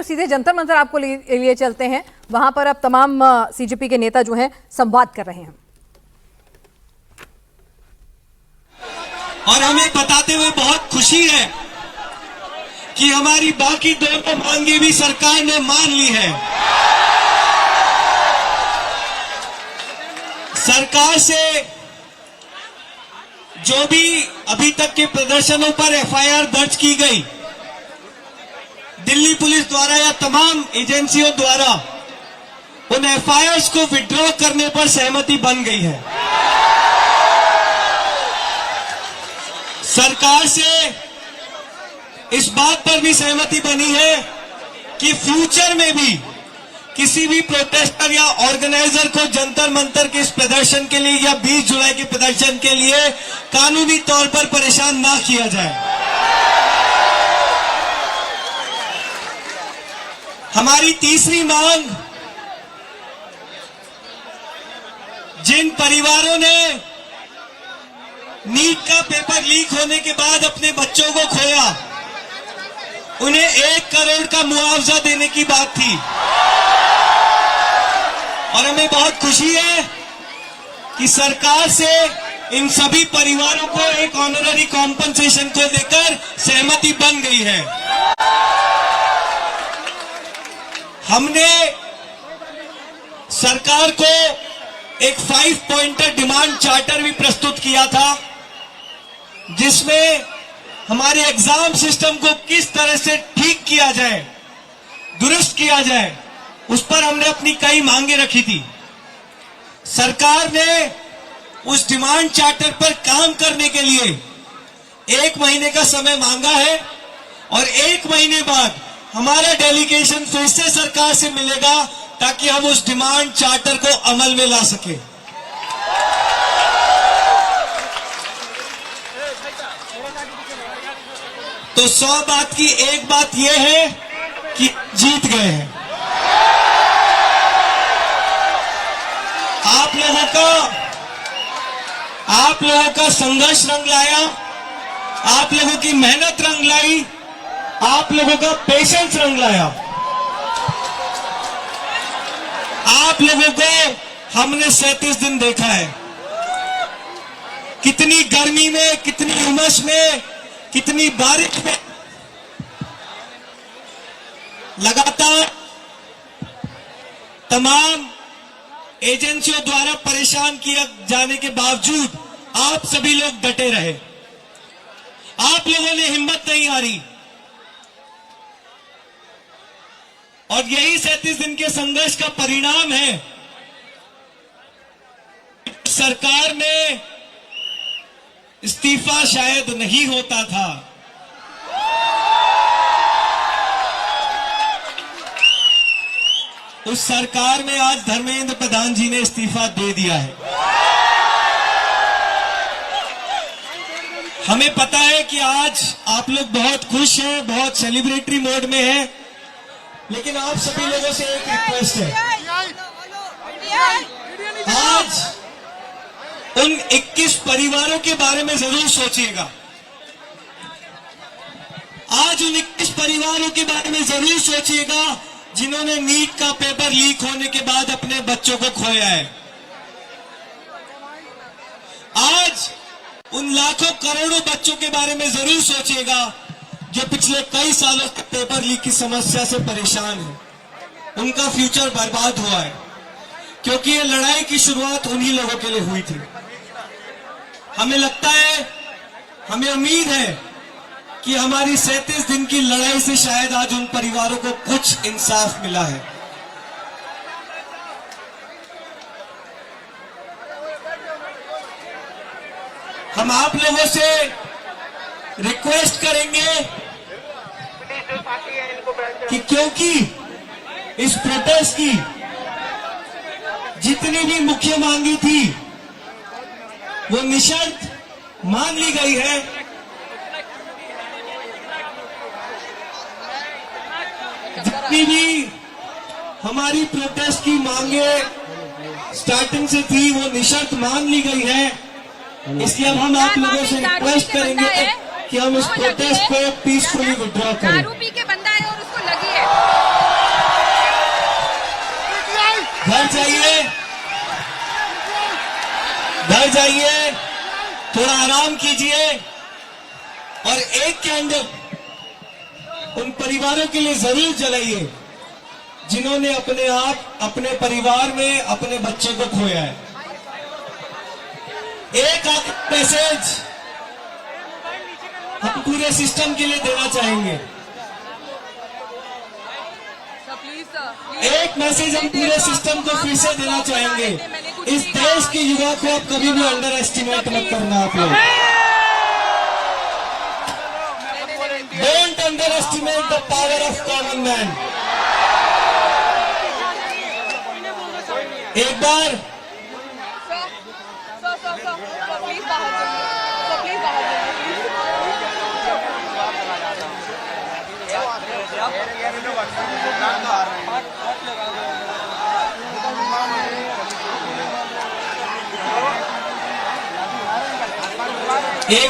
सीधे जंतर मंतर आपको लिए चलते हैं। वहां पर अब तमाम सीजेपी के नेता जो हैं संवाद कर रहे हैं और हमें बताते हुए बहुत खुशी है कि हमारी बाकी दोनों मांगे भी सरकार ने मान ली है। सरकार से जो भी अभी तक के प्रदर्शनों पर एफआईआर दर्ज की गई, दिल्ली पुलिस द्वारा या तमाम एजेंसियों द्वारा उन एफआईआर को विड्रॉ करने पर सहमति बन गई है। सरकार से इस बात पर भी सहमति बनी है कि फ्यूचर में भी किसी भी प्रोटेस्टर या ऑर्गेनाइजर को जंतर मंतर के इस प्रदर्शन के लिए या 20 जुलाई के प्रदर्शन के लिए कानूनी तौर पर परेशान ना किया जाए। हमारी तीसरी मांग, जिन परिवारों ने नीट का पेपर लीक होने के बाद अपने बच्चों को खोया, उन्हें 1 करोड़ का मुआवजा देने की बात थी और हमें बहुत खुशी है कि सरकार से इन सभी परिवारों को एक ऑनररी कॉम्पनसेशन को लेकर सहमति बन गई है। हमने सरकार को एक 5 पॉइंटर डिमांड चार्टर भी प्रस्तुत किया था, जिसमें हमारे एग्जाम सिस्टम को किस तरह से ठीक किया जाए, दुरुस्त किया जाए, उस पर हमने अपनी कई मांगे रखी थी। सरकार ने उस डिमांड चार्टर पर काम करने के लिए 1 महीने का समय मांगा है और 1 महीने बाद हमारा डेलीगेशन फिर से सरकार से मिलेगा ताकि हम उस डिमांड चार्टर को अमल में ला सके। तो 100 बात की एक बात यह है कि जीत गए हैं। आप लोगों का संघर्ष रंग लाया, आप लोगों की मेहनत रंग लाई, आप लोगों का पेशेंस रंग लाया। आप लोगों को हमने 37 दिन देखा है, कितनी गर्मी में, कितनी उमस में, कितनी बारिश में लगातार तमाम एजेंसियों द्वारा परेशान किया जाने के बावजूद आप सभी लोग डटे रहे। आप लोगों ने हिम्मत नहीं हारी और यही 37 दिन के संघर्ष का परिणाम है। सरकार में इस्तीफा शायद नहीं होता था, उस सरकार में आज धर्मेंद्र प्रधान जी ने इस्तीफा दे दिया है। हमें पता है कि आज आप लोग बहुत खुश हैं, बहुत सेलिब्रेटरी मोड में हैं, लेकिन आप सभी लोगों से एक रिक्वेस्ट है, आज उन 21 परिवारों के बारे में जरूर सोचिएगा। आज उन 21 परिवारों के बारे में जरूर सोचिएगा जिन्होंने नीट का पेपर लीक होने के बाद अपने बच्चों को खोया है। आज उन लाखों करोड़ों बच्चों के बारे में जरूर सोचिएगा जो पिछले कई सालों से पेपर लीक की समस्या से परेशान है। उनका फ्यूचर बर्बाद हुआ है क्योंकि ये लड़ाई की शुरुआत उन्हीं लोगों के लिए हुई थी। हमें लगता है, हमें उम्मीद है कि हमारी 37 दिन की लड़ाई से शायद आज उन परिवारों को कुछ इंसाफ मिला है। हम आप लोगों से रिक्वेस्ट करेंगे कि क्योंकि इस प्रोटेस्ट की जितनी भी मुख्य मांगी थी वो निशर्त मान ली गई है, जितनी भी हमारी प्रोटेस्ट की मांगे स्टार्टिंग से थी वो निशर्त मान ली गई है। इसलिए अब हम आप लोगों से रिक्वेस्ट करेंगे कि हम इस प्रोटेस्ट को पीसफुली विड्रॉ करें। दारू पी के बंदा है और उसको लगी है। घर जाइए, थोड़ा आराम कीजिए और एक कैंडल उन परिवारों के लिए जरूर जलाइए जिन्होंने अपने आप, अपने परिवार में अपने बच्चों को खोया है। एक मैसेज हम पूरे सिस्टम के लिए देना चाहेंगे। एक मैसेज हम पूरे सिस्टम को फिर से देना चाहेंगे। इस देश के युवा को आप कभी भी अंडर एस्टिमेट मत करना। आप लोग don't under estimate the power of common man. एक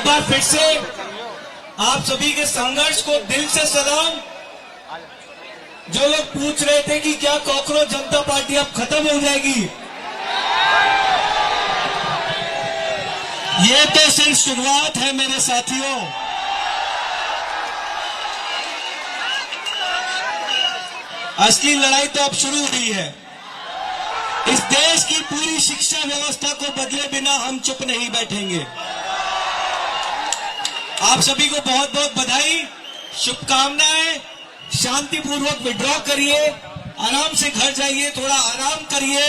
बार फिर से आप सभी के संघर्ष को दिल से सलाम। जो लोग पूछ रहे थे कि क्या कॉकरोच जनता पार्टी अब खत्म हो जाएगी, ये तो सिर्फ शुरुआत है मेरे साथियों। असली लड़ाई तो अब शुरू हुई है। इस देश की पूरी शिक्षा व्यवस्था को बदले बिना हम चुप नहीं बैठेंगे। आप सभी को बहुत बहुत बधाई, शुभकामनाएं। शांतिपूर्वक विड्रॉ करिए, आराम से घर जाइए, थोड़ा आराम करिए,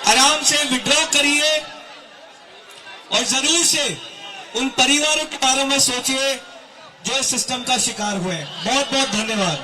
आराम से विड्रॉ करिए और जरूर से उन परिवारों के बारे में सोचिए जो इस सिस्टम का शिकार हुए। बहुत बहुत धन्यवाद।